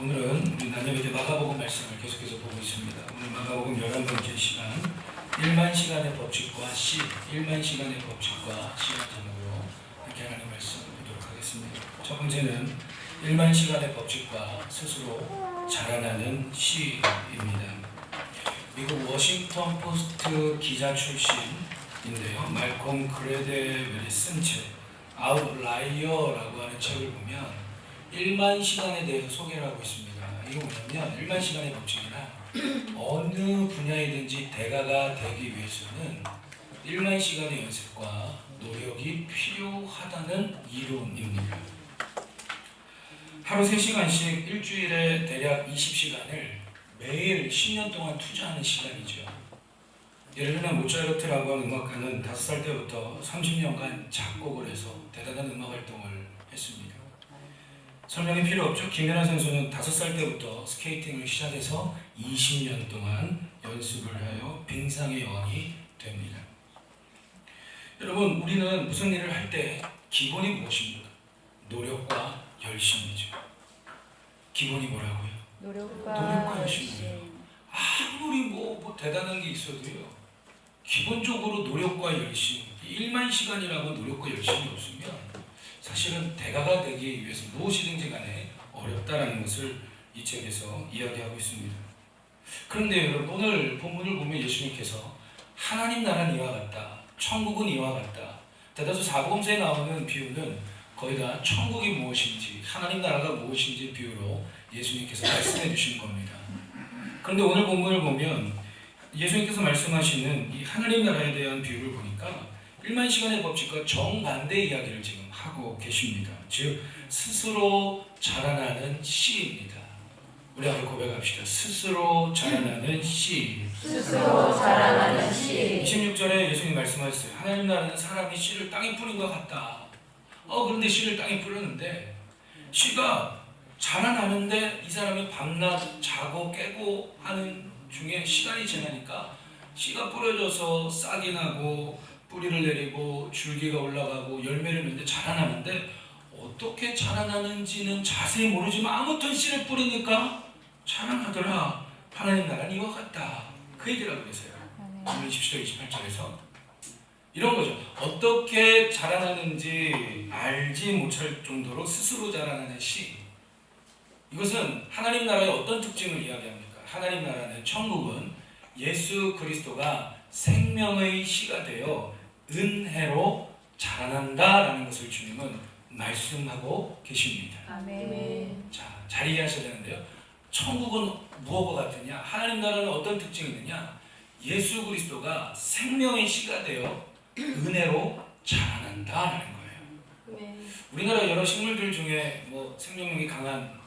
오늘은 우리 나누게 마가복음 말씀을 계속해서 보고 있습니다. 오늘 마가복음 11번째 시간 1만 시간의 법칙과 씨 1만 시간의 법칙과 씨라는 제목으로 이렇게 하나님 말씀을 보도록 하겠습니다. 첫 번째는 1만 시간의 법칙과 스스로 자라나는 씨입니다. 미국 워싱턴 포스트 기자 출신인데요. 말콤 그레델이 쓴 책 아웃라이어라고 하는 책을 보면 1만 시간에 대해서 소개를 하고 있습니다. 이게 뭐냐면 1만 시간의 법칙이나 어느 분야이든지 대가가 되기 위해서는 1만 시간의 연습과 노력이 필요하다는 이론입니다. 하루 3시간씩 일주일에 대략 20시간을 매일 10년 동안 투자하는 시간이죠. 예를 들면 모차르트라고 하는 음악가는 5살 때부터 30년간 작곡을 해서 대단한 음악 활동을 했습니다. 설명이 필요 없죠. 김연아 선수는 5살 때부터 스케이팅을 시작해서 20년 동안 연습을 하여 빙상의 여왕이 됩니다. 여러분, 우리는 무슨 일을 할 때 기본이 무엇입니까? 노력과 열심이죠. 기본이 뭐라고요? 노력과 열심이에요. 아무리 뭐 대단한 게 있어도요, 기본적으로 노력과 열심, 1만 시간이라고 노력과 열심이 없으면 사실은 대가가 되기 위해서 무엇이든지 간에 어렵다라는 것을 이 책에서 이야기하고 있습니다. 그런데 여러분, 오늘 본문을 보면 예수님께서 하나님 나라는 이와 같다, 천국은 이와 같다, 대다수 사복음서에 나오는 비유는 거의 다 천국이 무엇인지 하나님 나라가 무엇인지 비유로 예수님께서 말씀해 주신 겁니다. 그런데 오늘 본문을 보면 예수님께서 말씀하시는 이 하나님 나라에 대한 비유를 보니까 1만 시간의 법칙과 정반대 이야기를 지금 하고 계십니다. 즉 스스로 자라나는 씨입니다. 우리 한번 고백합시다. 스스로 자라나는 씨. 스스로 자라나는 씨. 26절에 예수님 말씀하셨어요. 하나님 나라는 사람이 씨를 땅에 뿌린 것 같다. 그런데 씨를 땅에 뿌렸는데 씨가 자라나는데 이 사람이 밤낮 자고 깨고 하는 중에 시간이 지나니까 씨가 뿌려져서 싹이 나고 뿌리를 내리고 줄기가 올라가고 열매를 맺는데 자라나는데 어떻게 자라나는지는 자세히 모르지만 아무튼 씨를 뿌리니까 자라나더라. 하나님 나라는 이와 같다. 그 얘기를 하고 계세요. 오늘 27절 28절에서 이런 거죠. 어떻게 자라나는지 알지 못할 정도로 스스로 자라나는 씨. 이것은 하나님 나라의 어떤 특징을 이야기합니까? 하나님 나라는 천국은 예수 그리스도가 생명의 씨가 되어 은혜로 자라난다라는 것을 주님은 말씀하고 계십니다. 아멘. 자, 잘 이해하셔야 되는데요. 천국은 무엇과 같으냐? 하나님 나라는 어떤 특징이 있느냐? 예수 그리스도가 생명의 씨가 되어 은혜로 자라난다라는 거예요. 아멘. 우리나라 여러 식물들 중에 뭐 생명력이 강한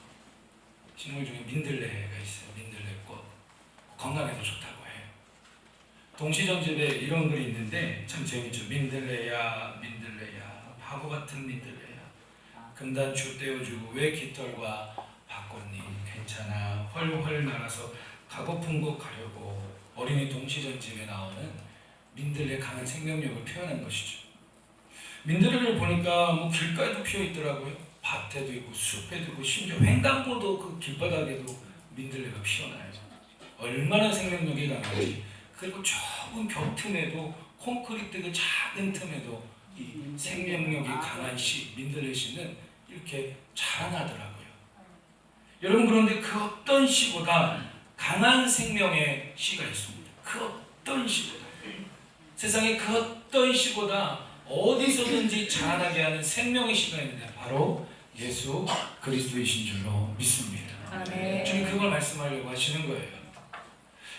식물 중에 민들레가 있어요. 민들레꽃. 건강에도 좋다고 해요. 동시전집에 이런 글이 있는데 참 재밌죠. 민들레야 민들레야 바보 같은 민들레야 금단추 떼어주고 왜 깃털과 바꽃잎 괜찮아 헐헐 날아서 가고픈 곳 가려고. 어린이 동시전집에 나오는 민들레 강한 생명력을 표현한 것이죠. 민들레를 보니까 뭐 길가에도 피어 있더라고요. 밭에도 있고 숲에도 있고 심지어 횡단보도 그 길바닥에도 민들레가 피어나요. 얼마나 생명력이 강한지. 그리고 좁은 벽 틈에도 콘크리트 그 작은 틈에도 이 생명력이 강한 씨 민들레 씨는 이렇게 자라나더라고요. 여러분, 그런데 그 어떤 씨보다 강한 생명의 씨가 있습니다. 그 어떤 씨보다, 세상에 그 어떤 씨보다 어디서든지 자라나게 하는 생명의 씨가 있는데 바로 예수 그리스도이신 줄로 믿습니다. 아멘. 주님 그걸 말씀하려고 하시는 거예요.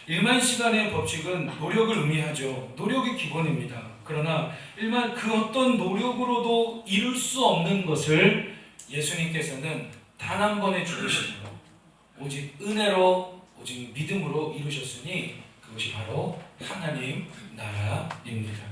1만 시간의 법칙은 노력을 의미하죠. 노력이 기본입니다. 그러나 그 어떤 노력으로도 이룰 수 없는 것을 예수님께서는 단 한 번의 죽으심으로 오직 은혜로 오직 믿음으로 이루셨으니 그것이 바로 하나님 나라입니다.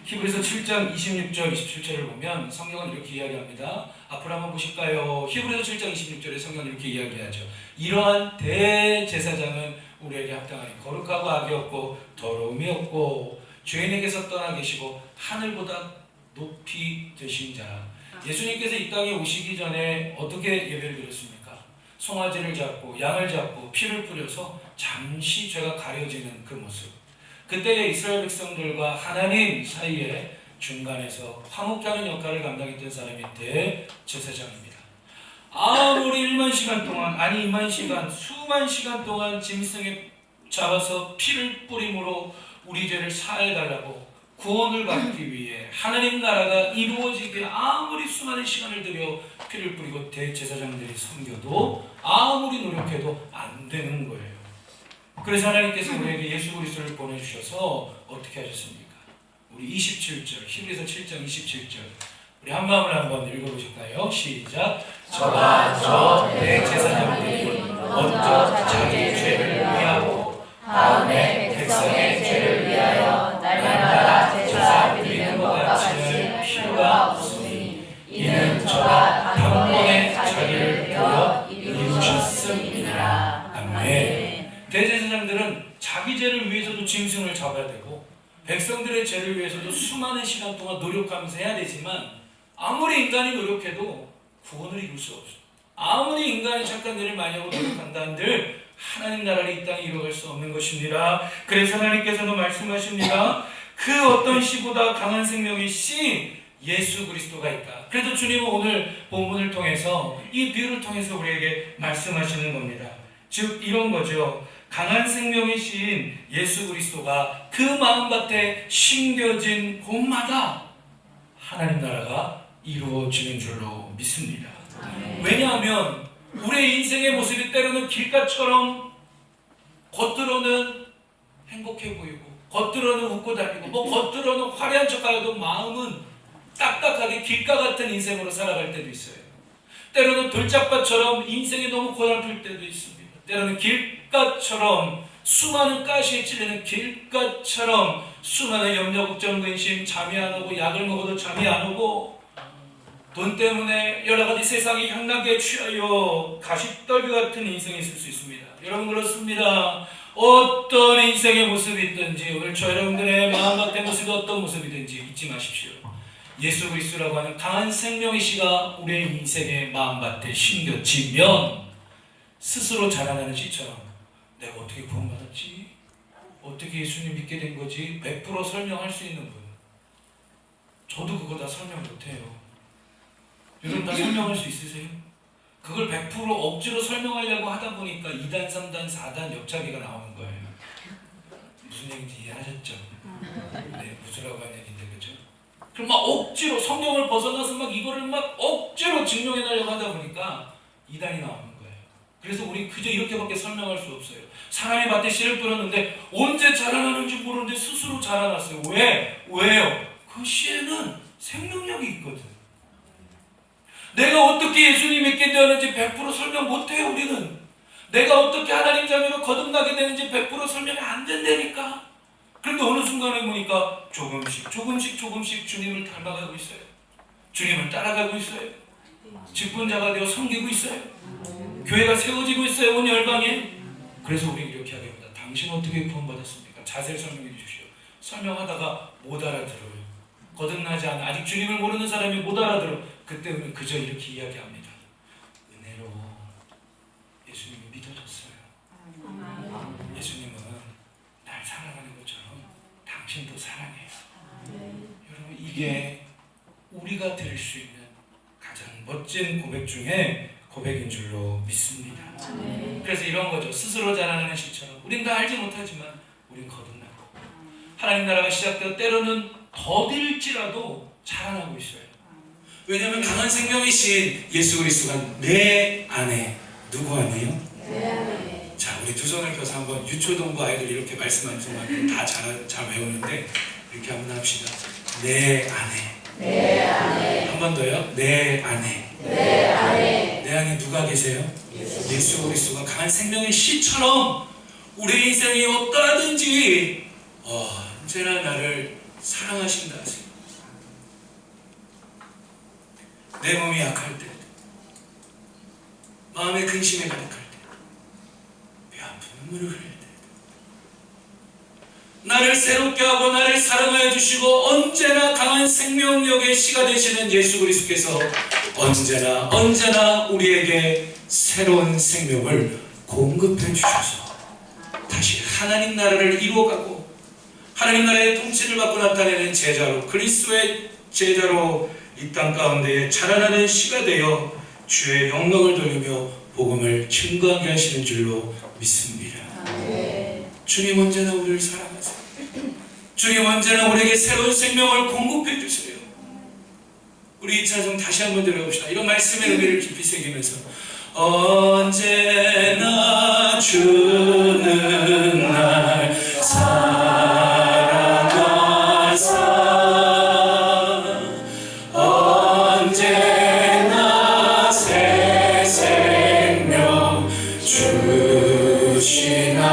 히브리서 7장 26절 27절을 보면 성경은 이렇게 이야기합니다. 앞으로 한번 보실까요? 히브리서 7장 26절에 성경은 이렇게 이야기하죠. 이러한 대제사장은 우리에게 합당하니 거룩하고 악이 없고 더러움이 없고 죄인에게서 떠나 계시고 하늘보다 높이 되신 자. 예수님께서 이 땅에 오시기 전에 어떻게 예배를 드렸습니까? 송아지를 잡고 양을 잡고 피를 뿌려서 잠시 죄가 가려지는 그 모습. 그때의 이스라엘 백성들과 하나님 사이에 중간에서 화목하는 역할을 감당했던 사람이 대제사장입니다. 아무리 1만 시간 동안, 아니 2만 시간, 수만 시간 동안 짐승에 잡아서 피를 뿌림으로 우리 죄를 사해달라고 구원을 받기 위해 하나님 나라가 이루어지게 아무리 수많은 시간을 들여 피를 뿌리고 대제사장들이 섬겨도 아무리 노력해도 안 되는 거예요. 그래서 하나님께서 우리에게 예수 그리스도를 보내주셔서 어떻게 하셨습니까? 우리 27절, 히브리서 7장 27절, 우리 한 마음을 한번 읽어보실까요? 시작. 저와 저 대제사장들이 먼저 자기 죄를 위하고 다음에 백성의 죄를 위하여 날마다 제사 드리는 것과 같이 필요가 없으니 이는 저가 단번에 자기를 베어 이루셨음이니라. 아멘. 대제사장들은 자기 죄를 위해서도 짐승을 잡아야 되고 백성들의 죄를 위해서도 수많은 시간 동안 노력하면서 해야 되지만 아무리 인간이 노력해도 구원을 이룰 수 없어요. 아무리 인간이 착한 일을 많이 하고 노력한다 한들 하나님 나라를 이 땅에 이루어갈 수 없는 것입니다. 그래서 하나님께서는 말씀하십니다. 그 어떤 씨보다 강한 생명의 씨 예수 그리스도가 있다. 그래서 주님은 오늘 본문을 통해서 이 비유를 통해서 우리에게 말씀하시는 겁니다. 즉 이런 거죠. 강한 생명의 씨인 예수 그리스도가 그 마음밭에 심겨진 곳마다 하나님 나라가 이루어지는 줄로 믿습니다. 왜냐하면 우리의 인생의 모습이 때로는 길가처럼 겉으로는 행복해 보이고 겉으로는 웃고 다니고 뭐 겉으로는 화려한 척하여도 마음은 딱딱하게 길가 같은 인생으로 살아갈 때도 있어요. 때로는 돌짝밭처럼 인생이 너무 고달플 때도 있습니다. 때로는 길가처럼 수많은 가시에 찔리는 길가처럼 수많은 염려, 걱정, 근심, 잠이 안 오고 약을 먹어도 잠이 안 오고 돈 때문에 여러 가지 세상의 향락에 취하여 가시떨기 같은 인생이 있을 수 있습니다. 여러분 그렇습니다. 어떤 인생의 모습이 있든지 오늘 저 여러분들의 마음밭의 모습이 어떤 모습이든지 잊지 마십시오. 예수 그리스도라고 하는 강한 생명의 씨가 우리의 인생의 마음밭에 심겨지면 스스로 자라나는 씨처럼 내가 어떻게 구원받았지? 어떻게 예수님 믿게 된 거지? 100% 설명할 수 있는 분. 저도 그거 다 설명 못해요. 여러분 다 설명할 수 있으세요? 그걸 100% 억지로 설명하려고 하다 보니까 2단, 3단, 4단 옆자리가 나오는 거예요. 무슨 얘기인지 이해하셨죠? 네, 무슨라고 하는 얘기인데 그죠? 그럼 막 억지로 성경을 벗어나서 막 이거를 막 억지로 증명해내려고 하다 보니까 2단이 나오는 거예요. 그래서 우리 그저 이렇게밖에 설명할 수 없어요. 사람이 밭에 씨를 뿌렸는데 언제 자라나는지 모르는데 스스로 자라났어요. 왜? 왜요? 그 씨에는 생명력이 있거든. 내가 어떻게 예수님 믿게 되었는지 100% 설명 못해요. 우리는 내가 어떻게 하나님 자녀로 거듭나게 되는지 100% 설명이 안 된다니까. 그런데 어느 순간에 보니까 조금씩 주님을 닮아가고 있어요. 주님을 따라가고 있어요. 직분자가 되어 섬기고 있어요. 교회가 세워지고 있어요. 온 열방에. 그래서 우리 이렇게 하게 합니다. 당신 어떻게 구원받았습니까? 자세히 설명해 주십시오. 설명하다가 못 알아들어요. 거듭나지 않아 아직 주님을 모르는 사람이 못 알아들어. 그때 우리는 그저 이렇게 이야기합니다. 은혜로 예수님이 믿어졌어요. 예수님은 날 사랑하는 것처럼 당신도 사랑해요. 여러분 이게 우리가 드릴 수 있는 가장 멋진 고백 중에 고백인 줄로 믿습니다. 그래서 이런 거죠. 스스로 자라나는 씨처럼 우린 다 알지 못하지만 우린 거듭나고 하나님 나라가 시작되어 때로는 더딜지라도 자라나고 있어요. 왜냐하면 강한 생명의 신 예수 그리스도가 내 안에 누구 안에요? 내 안에. 자, 우리 두 손을 펴서 한번 유초동부 아이들 이렇게 말씀하는 순간 다 잘 외우는데 이렇게 한번 합시다. 내 안에. 내 안에. 한 번 더요. 내 안에. 내 안에. 내 안에 누가 계세요? 예수 그리스도가 강한 생명의 씨처럼 우리 인생이 어떠하든지 언제나 나를 사랑하신다 하세요. 내 몸이 약할 때, 마음의 근심에 가득할 때, 배 아픈 눈물을 흘릴 때, 나를 새롭게 하고 나를 사랑하여 주시고 언제나 강한 생명력의 씨가 되시는 예수 그리스도께서 언제나 우리에게 새로운 생명을 공급해 주셔서 다시 하나님 나라를 이루어가고 하나님 나라의 통치를 받고 나타내는 제자로, 그리스도의 제자로 이 땅 가운데에 자라나는 씨가 되어 주의 영광을 돌리며 복음을 증거하게 하시는 줄로 믿습니다. 주님 언제나 우리를 사랑하세요. 주님 언제나 우리에게 새로운 생명을 공급해 주세요. 우리 이 찬송 다시 한번 들어봅시다. 이런 말씀의 의미를 깊이 새기면서 언제나 주는 날 사랑하사 언제나 새 생명 주시나니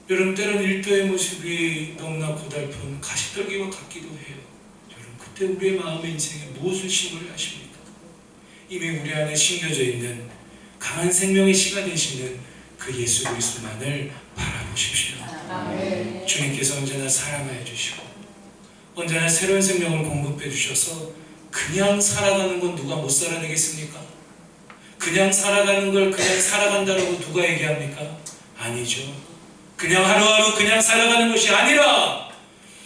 여러분 때로는 일터의 모습이 너무나 고달픈 가시떨기와 같기도 해요. 여러분 그때 우리의 마음의 인생에 무엇을 심으려 하십니까? 이미 우리 안에 심겨져 있는 강한 생명의 씨가 되시는 그 예수 그리스도만을 바라보십시오. 아멘. 주님께서 언제나 사랑하여 주시고 언제나 새로운 생명을 공급해 주셔서 그냥 살아가는 건 누가 못 살아내겠습니까? 그냥 살아가는 걸 그냥 살아간다라고 누가 얘기합니까? 아니죠. 그냥 하루하루 그냥 살아가는 것이 아니라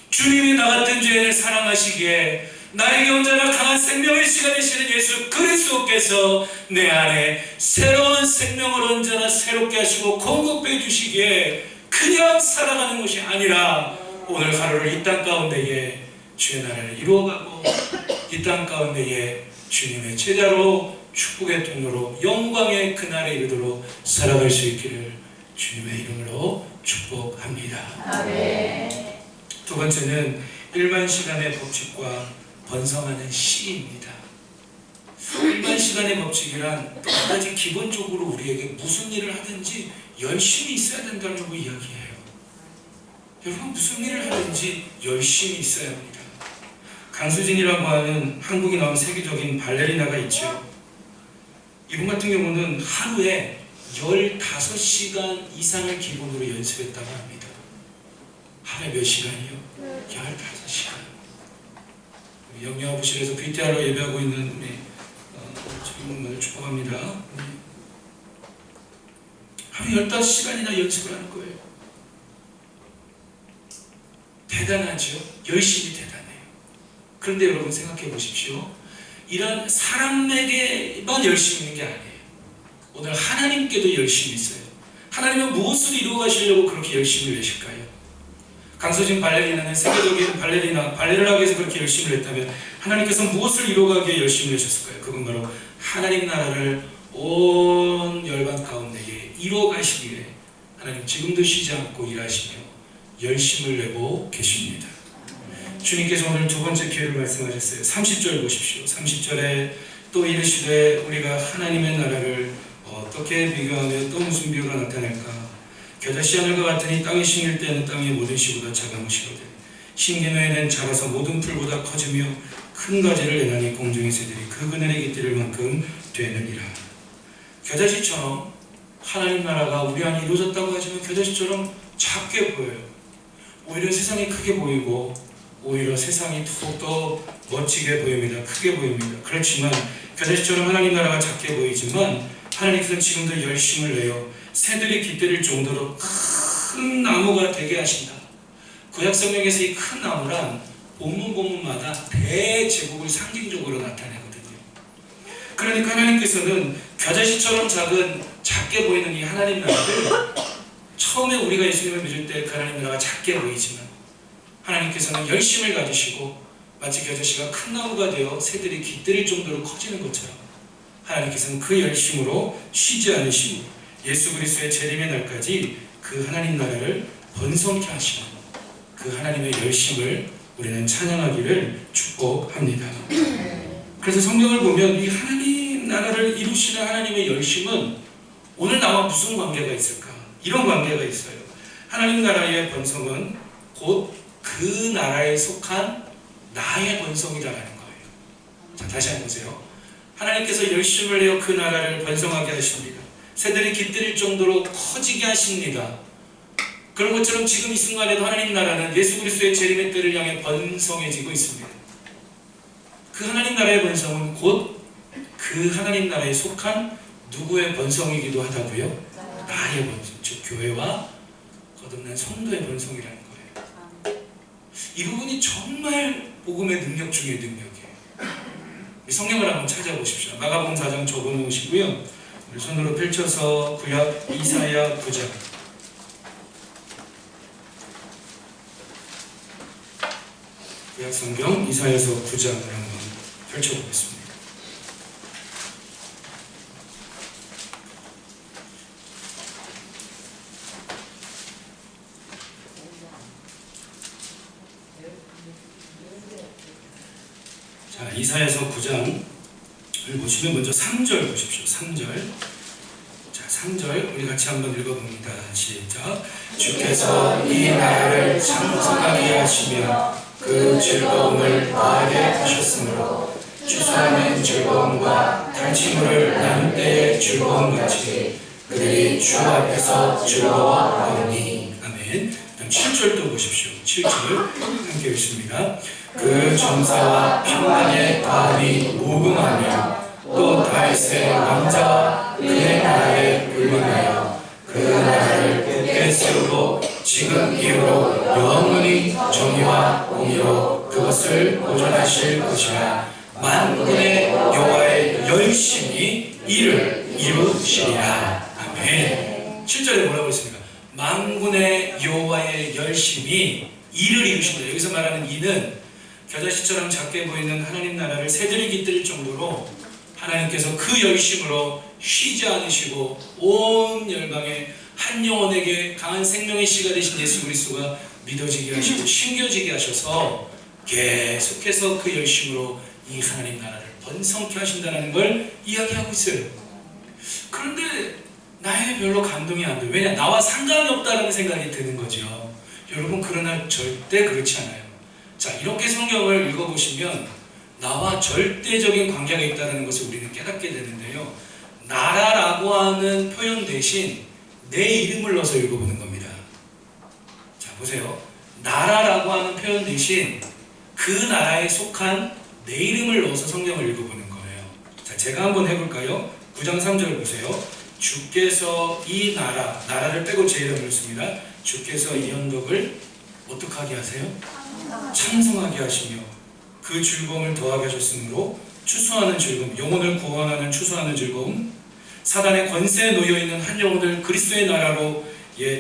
주님이 나 같은 죄인을 사랑하시기에 나에게 언제나 강한 생명의 씨가 되시는 예수 그리스도께서 내 안에 새로운 생명을 언제나 새롭게 하시고 공급해 주시기에 그냥 살아가는 것이 아니라 오늘 하루를 이 땅 가운데에 주의 나라를 이루어가고 이 땅 가운데에 주님의 제자로 축복의 통로로 영광의 그날에 이르도록 살아갈 수 있기를 주님의 이름으로 축복합니다. 아멘. 두 번째는 일반 시간의 법칙과 번성하는 씨입니다. 일반 시간의 법칙이란 또 한 가지 기본적으로 우리에게 무슨 일을 하든지 열심히 있어야 된다고 이야기해요. 여러분 무슨 일을 하든지 열심히 있어야 합니다. 강수진이라고 하는 한국에 나온 세계적인 발레리나가 있죠. 이분 같은 경우는 하루에 15시간 이상을 기본으로 연습했다고 합니다. 하루에 몇 시간이요? 15시간. 영양부실에서 VTR로 예배하고 있는 우리 주님을 축복합니다. 하루 15시간이나 연습을 하는 거예요. 대단하죠? 열심히 대단해요. 그런데 여러분 생각해 보십시오. 이런 사람에게만 열심히 있는 게 아니에요. 오늘 하나님께도 열심히 있어요. 하나님은 무엇을 이루어 가시려고 그렇게 열심히 내실까요? 강서진 발레리나는 세계적인 발레를 하기 위해서 그렇게 열심히 했다면 하나님께서 무엇을 이루어가기 위해 열심히 내셨을까요? 그건 바로 하나님 나라를 온 열방 가운데에 이루어 가시기 위해 하나님 지금도 쉬지 않고 일하시며 열심을 내고 계십니다. 주님께서 오늘 두 번째 기회를 말씀하셨어요. 30절 보십시오. 30절에 또 이르시되 우리가 하나님의 나라를 어떻게 비교하며 또 무슨 비유가 나타낼까? 겨자씨 하늘과 같으니 땅에 심길 때에는 땅의 모든 씨보다 작아무시거든 심긴 후에는 자라서 모든 풀보다 커지며 큰 가지를 내나니 공중의 새들이 그 그늘에 깃들을 만큼 되느니라. 겨자씨처럼 하나님 나라가 우리 안에 이루어졌다고 하지만 겨자씨처럼 작게 보여요. 오히려 세상이 크게 보이고 오히려 세상이 더욱더 멋지게 보입니다. 크게 보입니다. 그렇지만 겨자씨처럼 하나님 나라가 작게 보이지만 하나님께서는 지금도 열심을 내요 새들이 깃들일 정도로 큰 나무가 되게 하신다. 구약성경에서 이 큰 나무란 본문마다 대제국을 상징적으로 나타내거든요. 그러니까 하나님께서는 겨자씨처럼 작게 보이는 이 하나님 나라를 처음에 우리가 예수님을 믿을 때 그 하나님 나라가 작게 보이지만 하나님께서는 열심을 가지시고 마치 겨자씨가 큰 나무가 되어 새들이 깃들일 정도로 커지는 것처럼 하나님께서는 그 열심으로 쉬지 않으시고 예수 그리스도의 재림의 날까지 그 하나님 나라를 번성케 하시는 그 하나님의 열심을 우리는 찬양하기를 축복합니다. 그래서 성경을 보면 이 하나님 나라를 이루시는 하나님의 열심은 오늘 나와 무슨 관계가 있을까? 이런 관계가 있어요. 하나님 나라의 번성은 곧 그 나라에 속한 나의 번성이라는 거예요. 자, 다시 한번 보세요. 하나님께서 열심을 내어 그 나라를 번성하게 하십니다. 새들이 깃들일 정도로 커지게 하십니다. 그런 것처럼 지금 이 순간에도 하나님 나라는 예수 그리스도의 재림의 때를 향해 번성해지고 있습니다. 그 하나님 나라의 번성은 곧 그 하나님 나라에 속한 누구의 번성이기도 하다고요? 나의 번성, 즉 교회와 거듭난 성도의 번성이라는 거예요. 이 부분이 정말 복음의 능력 중의 능력이에요. 성경을 한번 찾아보십시오. 마가복음 4장 적어놓으시고요. 우리 손으로 펼쳐서 구약 이사야 9장 구약 성경 이사야서 9장을 한번 펼쳐보겠습니다. 자, 이사야서 9장을 보시면 먼저 3절 보십시오. 3절. 자, 3절 우리 같이 한번 읽어봅니다. 시작. 주께서 이 나라를 창성하게 하시며 그 즐거움을 더하게 하셨으므로 추수하는 즐거움과 탈취물을 나눌 때의 즐거움같이 그들이 주 앞에서 즐거워하오니. 아멘. 다음 7절도 보십시오. 7절 함께 읽습니다. 그 점사와 평안의 다음이 무궁하며 또 다윗의 왕자와 그의 나라에 불망하여 그 나라를 굳게 세우고 지금 이후로 영원히 정의와 공의로 그것을 보존하실 것이라. 만군의 여호와의 열심히 이를 이루시리라. 아멘. 7절에 뭐라고 했습니까? 만군의 여호와의 열심히 이를 이루신다. 여기서 말하는 이는 겨자씨처럼 작게 보이는 하나님 나라를 새들이 깃들 정도로 하나님께서 그 열심으로 쉬지 않으시고 온 열방에 한 영혼에게 강한 생명의 씨가 되신 예수 그리스도가 믿어지게 하시고 심겨지게 하셔서 계속해서 그 열심으로 이 하나님 나라를 번성케 하신다는 걸 이야기하고 있어요. 그런데 나에게 별로 감동이 안 돼요. 왜냐? 나와 상관이 없다는 생각이 드는 거죠. 여러분, 그러나 절대 그렇지 않아요. 자, 이렇게 성경을 읽어보시면 나와 절대적인 관계가 있다는 것을 우리는 깨닫게 되는데요. 나라라고 하는 표현 대신 내 이름을 넣어서 읽어보는 겁니다. 자, 보세요. 나라라고 하는 표현 대신 그 나라에 속한 내 이름을 넣어서 성경을 읽어보는 거예요. 자, 제가 한번 해볼까요? 9장 3절 보세요. 주께서 이 나라를 빼고 제 이름을 씁니다. 주께서 이 언덕을 어떻게 하게 하세요? 찬송하게 하시며 그 즐거움을 더하게 하셨으므로 추수하는 즐거움, 영혼을 구원하는 추수하는 즐거움, 사단의 권세에 놓여있는 한 영혼을 그리스도의 나라로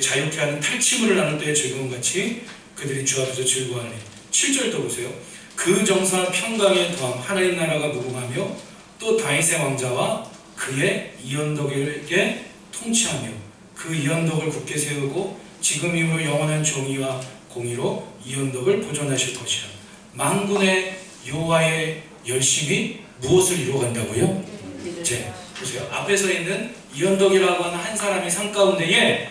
자유케 하는 탈취물을 나눌 때의 즐거움같이 그들이 주 앞에서 즐거워하니. 7절도 보세요. 그 정사한 평강에 더함, 하나님 나라가 무궁하며 또 다윗의 왕자와 그의 이 언덕에게 통치하며 그 이 언덕을 굳게 세우고 지금 이후로 영원한 정의와 공의로 이 언덕을 보존하실 것이라. 만군의 여호와의 열심이 무엇을 이루어간다고요? 보세요. 앞에 서 있는 이 언덕이라고 하는 한 사람의 삶 가운데에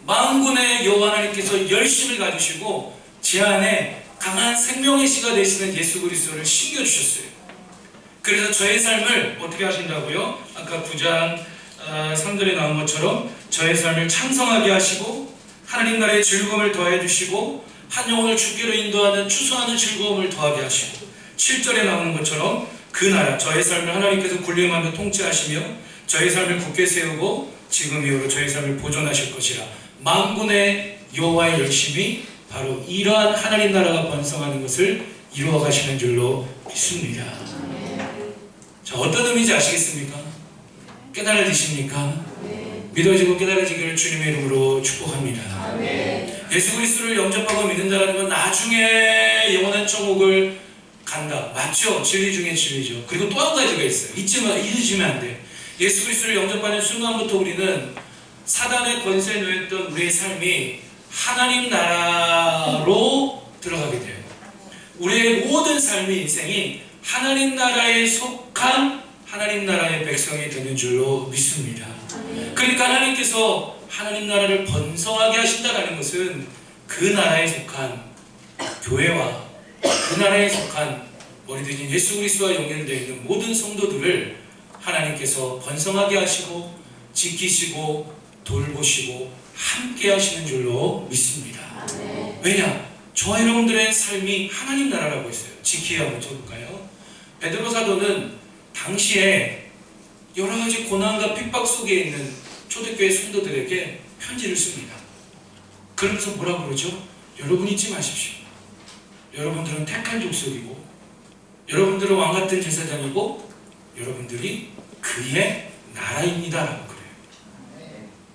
만군의 여호와 하나님께서 열심을 가지시고 제 안에 강한 생명의 씨가 되시는 예수 그리스도를 심겨주셨어요. 그래서 저의 삶을 어떻게 하신다고요? 아까 9장 3절에 나온 것처럼 저의 삶을 창성하게 하시고 하나님 나라의 즐거움을 더해 주시고 한 영혼을 주께로 인도하는 추수하는 즐거움을 더하게 하시고 7절에 나오는 것처럼 그 나라, 저의 삶을 하나님께서 군림하며 통치하시며 저의 삶을 굳게 세우고 지금 이후로 저의 삶을 보존하실 것이라. 만군의 여호와의 열심이 바로 이러한 하나님 나라가 번성하는 것을 이루어 가시는 줄로 믿습니다. 자, 어떤 의미인지 아시겠습니까? 깨달아지십니까? 믿어지고 깨달아지기를 주님의 이름으로 축복합니다. 예수 그리스도를 영접하고 믿는 자라는 건 나중에 영원한 천국을 간다. 맞죠? 진리 중에 진리죠. 그리고 또 한 가지가 있어요. 잊으시면 안 돼. 예수 그리스도를 영접하는 순간부터 우리는 사단의 권세에 놓였던 우리의 삶이 하나님 나라로 들어가게 돼요. 우리의 모든 삶의 인생이 하나님 나라에 속한 하나님 나라의 백성이 되는 줄로 믿습니다. 그러니까 하나님께서 하나님 나라를 번성하게 하신다는 것은 그 나라에 속한 교회와 그 나라에 속한 머리들인 예수 그리스도와 연결되어 있는 모든 성도들을 하나님께서 번성하게 하시고 지키시고 돌보시고 함께 하시는 줄로 믿습니다. 왜냐? 저와 여러분들의 삶이 하나님 나라라고 했어요. 지키야 한번 쳐볼까요? 베드로 사도는 당시에 여러 가지 고난과 핍박 속에 있는 초대교회 성도들에게 편지를 씁니다. 그러면서 뭐라고 그러죠? 여러분 잊지 마십시오. 여러분들은 택한 족속이고 여러분들은 왕같은 제사장이고 여러분들이 그의 나라입니다 라고 그래요.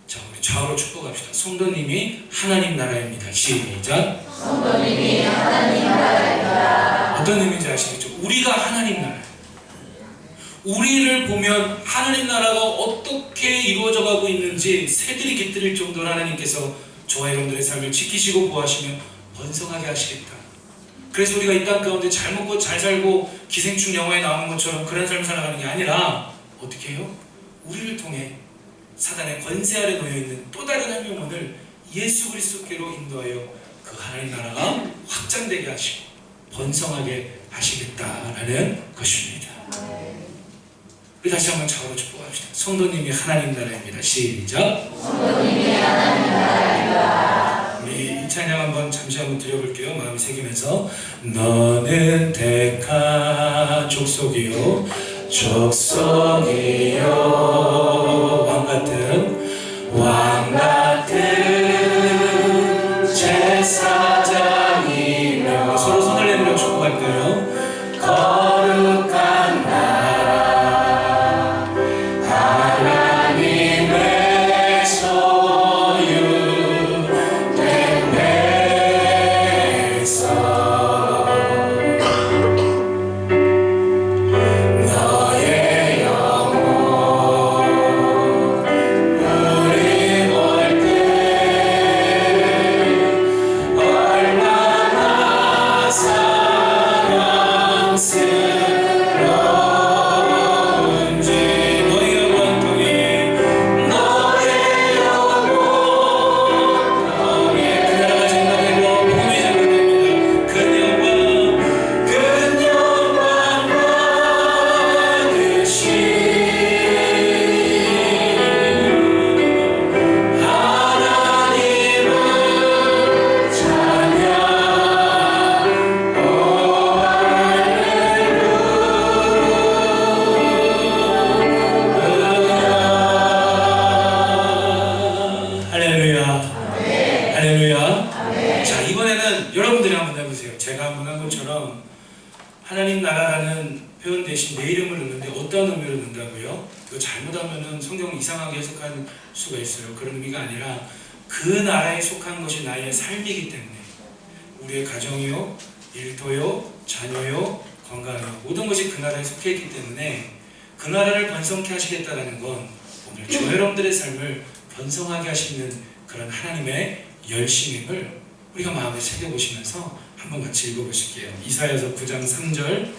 자, 우리 좌우로 축복합시다. 성도님이 하나님 나라입니다. 시작. 성도님이 하나님 나라입니다. 어떤 의미인지 아시겠죠? 우리가 하나님 나라예요. 우리를 보면 하나님 나라가 어떻게 이루어져 가고 있는지 새들이 깃들일 정도로 하나님께서 저와 여러분들의 삶을 지키시고 보호하시며 번성하게 하시겠다. 그래서 우리가 이 땅 가운데 잘 먹고 잘 살고 기생충 영화에 나오는 것처럼 그런 삶을 살아가는 게 아니라 어떻게 해요? 우리를 통해 사단의 권세 아래 놓여있는 또 다른 한 영혼을 예수 그리스도께로 인도하여 그 하나님 나라가 확장되게 하시고 번성하게 하시겠다라는 것입니다. 우리 다시 한번 좌우로 축복합시다. 성도님이 하나님 나라입니다. 시작. 성도님이 하나님 나라입니다. 우리 이 찬양 한번 잠시 한번 드려볼게요. 마음이 새기면서 너는 택한 족속이요 왕같은 제사장이며 서로 손을 내밀어 축복할까요? 거룩한 나라 하나님의 소유된 백성 너의 영혼 하나님 나라라는 표현 대신 내 이름을 넣는데 어떤 의미로 넣는다고요? 이거 잘못하면 성경을 이상하게 해석할 수가 있어요. 그런 의미가 아니라 그 나라에 속한 것이 나의 삶이기 때문에 우리의 가정이요, 일터요, 자녀요, 건강요 모든 것이 그 나라에 속해 있기 때문에 그 나라를 번성케 하시겠다는 건 오늘 저 여러분들의 삶을 번성하게 하시는 그런 하나님의 열심임을 우리가 마음에 새겨보시면서 한번 같이 읽어보실게요. 이사야서 9장 3절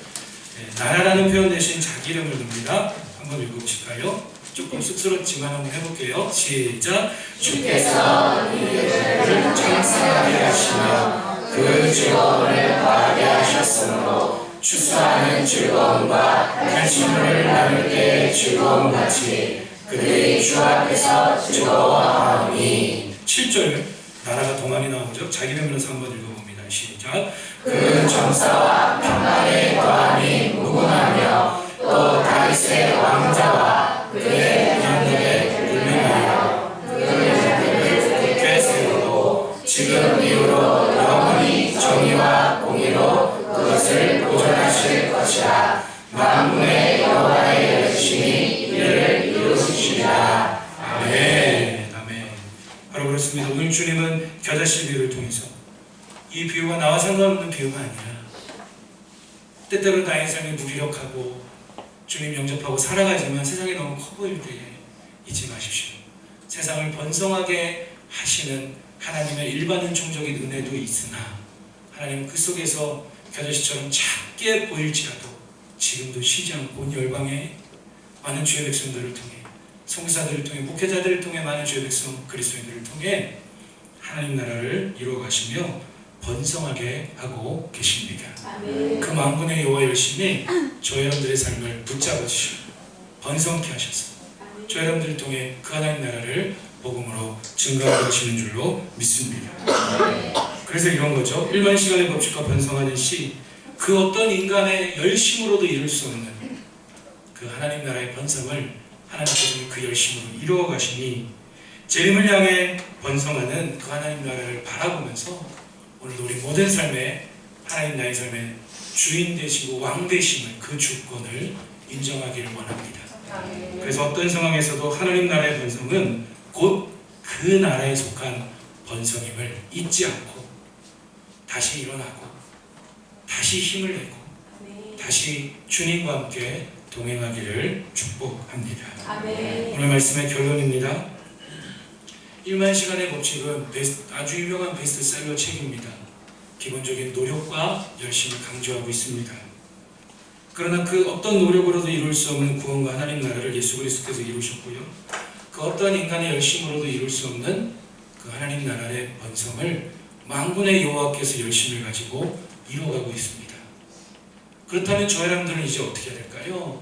나라라는 표현 대신 자기 이름을 넣습니다. 한번 읽어보실까요? 조금 쑥스럽지만 한번 해볼게요. 시작. 주께서 이들을 장사하게 하시며 그 즐거움을 더하게 하셨으므로 추수하는 즐거움과 간식물을 나눌 때의 즐거움같이 그들이 주 앞에서 즐거워하니. 7절 나라가 더 많이 나오죠. 자기 이름으로서 한번 읽어봅니다. 시작. 그 정사와 평강의 더함이 무궁하며 또 다윗의 왕자와 그의 영들의 불명하여 그를 굳게 세우고 지금 이후로 영원히 정의와 공의로 그것을 보존하실 것이라. 만군의 여호와의 열심히 이를 이루시리라. 아멘. 아멘. 바로 그렇습니다. 오늘 주님은 겨자씨 비유를 통해서 이 비유가 나와 상관없는 비유가 아니라 때때로 나의 삶이 무기력하고 주님 영접하고 살아가지만 세상이 너무 커 보일 때에 잊지 마십시오. 세상을 번성하게 하시는 하나님의 일반은 총적인 은혜도 있으나 하나님은 그 속에서 겨자씨처럼 작게 보일지라도 지금도 쉬지 않고 온 열방의 많은 주의 백성들을 통해 성사들을 통해 목회자들을 통해 많은 주의 백성 그리스도인들을 통해 하나님 나라를 이루어가시며 번성하게 하고 계십니다. 그 만군의 여호와 열심히 저 여러분들의 삶을 붙잡아 주시고 번성케 하셔서 저 여러분들을 통해 그 하나님 나라를 복음으로 증거하게 하시는 줄로 믿습니다. 그래서 이런 거죠. 일반 시간의 법칙과 번성하는 시, 그 어떤 인간의 열심으로도 이룰 수 없는 그 하나님 나라의 번성을 하나님께서는 그 열심으로 이루어 가시니 재림을 향해 번성하는 그 하나님 나라를 바라보면서 오늘도 우리 모든 삶에 하나님 나의 삶의 주인 되시고 왕 되심을 그 주권을 인정하기를 원합니다. 그래서 어떤 상황에서도 하나님 나라의 번성은 곧 그 나라에 속한 번성임을 잊지 않고 다시 일어나고 다시 힘을 내고 다시 주님과 함께 동행하기를 축복합니다. 오늘 말씀의 결론입니다. 1만 시간의 법칙은 아주 유명한 베스트셀러 책입니다. 기본적인 노력과 열심을 강조하고 있습니다. 그러나 그 어떤 노력으로도 이룰 수 없는 구원과 하나님 나라를 예수 그리스도께서 이루셨고요. 그 어떤 인간의 열심으로도 이룰 수 없는 그 하나님 나라의 번성을 만군의 여호와께서 열심을 가지고 이루어가고 있습니다. 그렇다면 저 여러분들은 이제 어떻게 해야 될까요?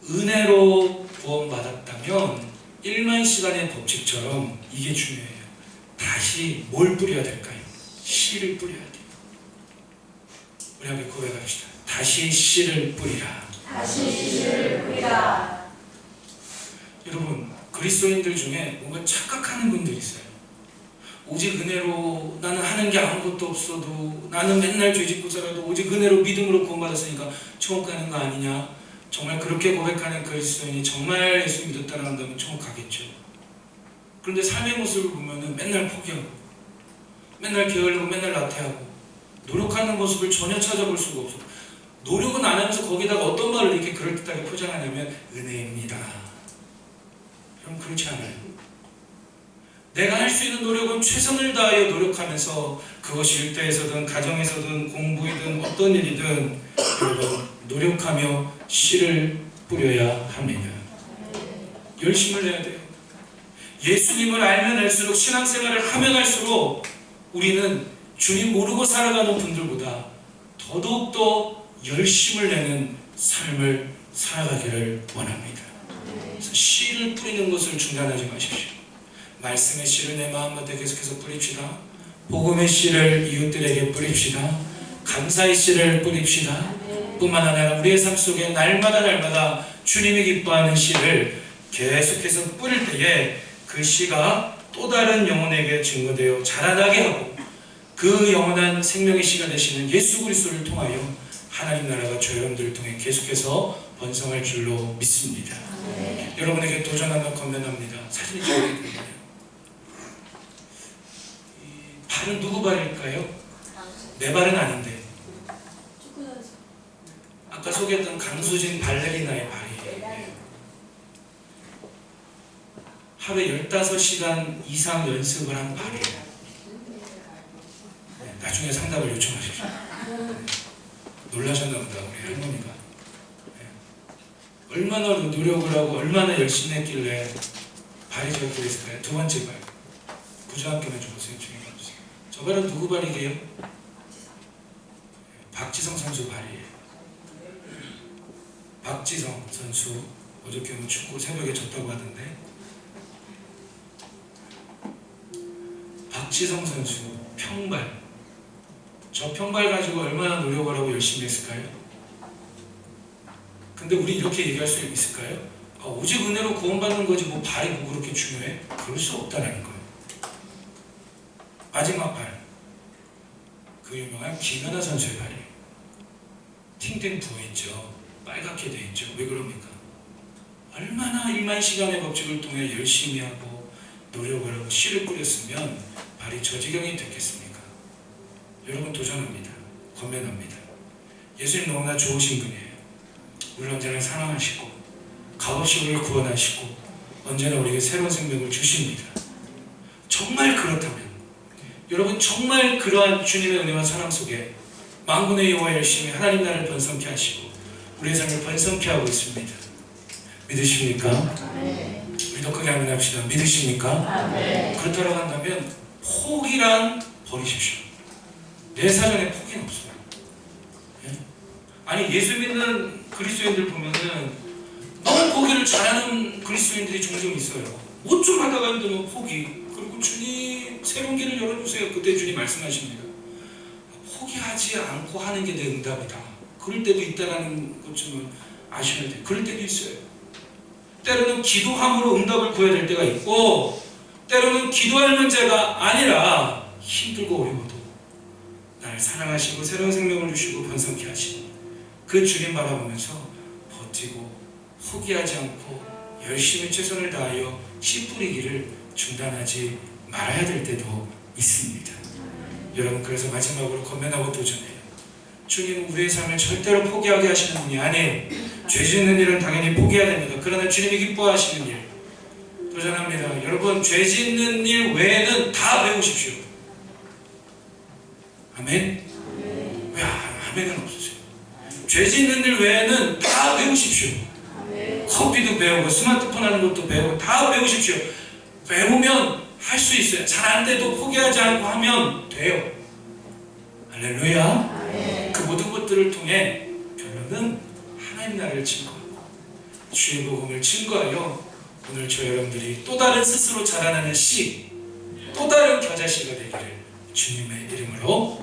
은혜로 구원받았다면 1만 시간의 법칙처럼 이게 중요해요. 다시 뭘 뿌려야 될까요? 씨를 뿌려야 돼요. 우리 함께 고백합시다. 다시 씨를 뿌리라. 다시 씨를 뿌리라. 여러분, 그리스도인들 중에 뭔가 착각하는 분들이 있어요. 오직 은혜로 나는 하는 게 아무것도 없어도 나는 맨날 죄 짓고 살아도 오직 은혜로 믿음으로 구원받았으니까 천국 가는 거 아니냐. 정말 그렇게 고백하는 그리스도인이 정말 예수 믿었다고 한다면 천국 가겠죠. 그런데 삶의 모습을 보면 맨날 포기하고 맨날 게으르고 맨날 나태하고 노력하는 모습을 전혀 찾아볼 수가 없어. 노력은 안 하면서 거기다가 어떤 말을 이렇게 그럴듯하게 포장하냐면 은혜입니다. 그럼 그렇지 않아요. 내가 할 수 있는 노력은 최선을 다하여 노력하면서 그것이 일터에서든 가정에서든 공부이든 어떤 일이든 여러분 노력하며 씨를 뿌려야 합니다. 열심을 내야 돼요. 예수님을 알면 알수록 신앙생활을 하면 할수록 우리는 주님 모르고 살아가는 분들보다 더더욱더 열심을 내는 삶을 살아가기를 원합니다. 그래서 씨를 뿌리는 것을 중단하지 마십시오. 말씀의 씨를 내 마음밭에 계속해서 뿌립시다. 복음의 씨를 이웃들에게 뿌립시다. 감사의 씨를 뿌립시다. 뿐만 아니라 우리의 삶 속에 날마다 주님이 기뻐하는 씨를 계속해서 뿌릴 때에 그 씨가 또 다른 영혼에게 증거되어 자라나게 하고 그 영원한 생명의 씨가 되시는 예수 그리스도를 통하여 하나님 나라가 저 여러분들을 통해 계속해서 번성할 줄로 믿습니다. 여러분에게 도전하며 건면합니다. 사진이 저기 있거든요. 이 발은 누구 발일까요? 내 발은 아닌데 아까 소개했던 강수진 발레리나의 발이에요. 하루에 15시간 이상 연습을 한 발이에요. 네, 나중에 상담을 요청하십시오. 놀라셨나 보다 우리 할머니가. 네. 얼마나 노력을 하고 얼마나 열심히 했길래 발이 저렇게 됐을까요? 두 번째 발. 구조학교만 줘보세요. 주세요. 저 발은 누구 발이게요? 네, 박지성 선수 발이에요. 박지성 선수 어저께는 축구 새벽에 졌다고 하던데, 박지성 선수 평발, 저 평발 가지고 얼마나 노력을 하고 열심히 했을까요? 근데 우리 이렇게 얘기할 수 있을까요? 아, 오직 은혜로 구원받는 거지 뭐 발이 뭐 그렇게 중요해? 그럴 수 없다는 거예요. 마지막 발, 그 유명한 김연아 선수의 발이에요. 팅팅 부어있죠. 빨갛게 돼 있죠. 왜 그럽니까? 얼마나 1만 시간의 법칙을 통해 열심히 하고 노력을 하고 씨를 뿌렸으면 발이 저 지경이 됐겠습니까? 여러분 도전합니다. 건면합니다. 예수님 너무나 좋으신 분이에요. 우리를 언제나 사랑하시고 값없이 우리를 구원하시고 언제나 우리에게 새로운 생명을 주십니다. 정말 그렇다면 여러분 정말 그러한 주님의 은혜와 사랑 속에 만군의 여호와 열심히 하나님 나라를 번성케 하시고 우리의 삶을 번성케 하고 있습니다. 믿으십니까? 아멘. 우리 더 크게 아멘합시다. 믿으십니까? 아멘. 그렇다고 한다면 포기란 버리십시오. 내 사전에 포기는 없어요. 예? 아니 예수 믿는 그리스도인들 보면은 너무 포기를 잘하는 그리스도인들이 종종 있어요. 뭐 좀 하다가 힘들면 포기. 그리고 주님 새로운 길을 열어주세요. 그때 주님 말씀하십니다. 포기하지 않고 하는 게 내 응답이다. 그럴 때도 있다라는 것 좀 아셔야 돼요. 그럴 때도 있어요. 때로는 기도함으로 응답을 구해야 될 때가 있고 때로는 기도할 문제가 아니라 힘들고 어려워도 나를 사랑하시고 새로운 생명을 주시고 번성케 하시고 그 주님 바라보면서 버티고 포기하지 않고 열심히 최선을 다하여 씨 뿌리기를 중단하지 말아야 될 때도 있습니다. 여러분 그래서 마지막으로 건면하고 도전해요. 주님은 우리의 삶을 절대로 포기하게 하시는 분이 아니에요. 죄 짓는 일은 당연히 포기해야 됩니다. 그러나 주님이 기뻐하시는 일 도전합니다. 여러분 죄 짓는 일 외에는 다 배우십시오. 아멘? 왜 아멘은 없으세요? 죄 짓는 일 외에는 다 배우십시오. 커피도 배우고 스마트폰 하는 것도 배우고 다 배우십시오. 배우면 할 수 있어요. 잘 안 돼도 포기하지 않고 하면 돼요. 할렐루야. 그 모든 것들을 통해 결론은 하나님 나라를 증거하고 주의 복음을 증거하여 오늘 저 여러분들이 또 다른 스스로 자라나는 씨, 또 다른 겨자씨가 되기를 주님의 이름으로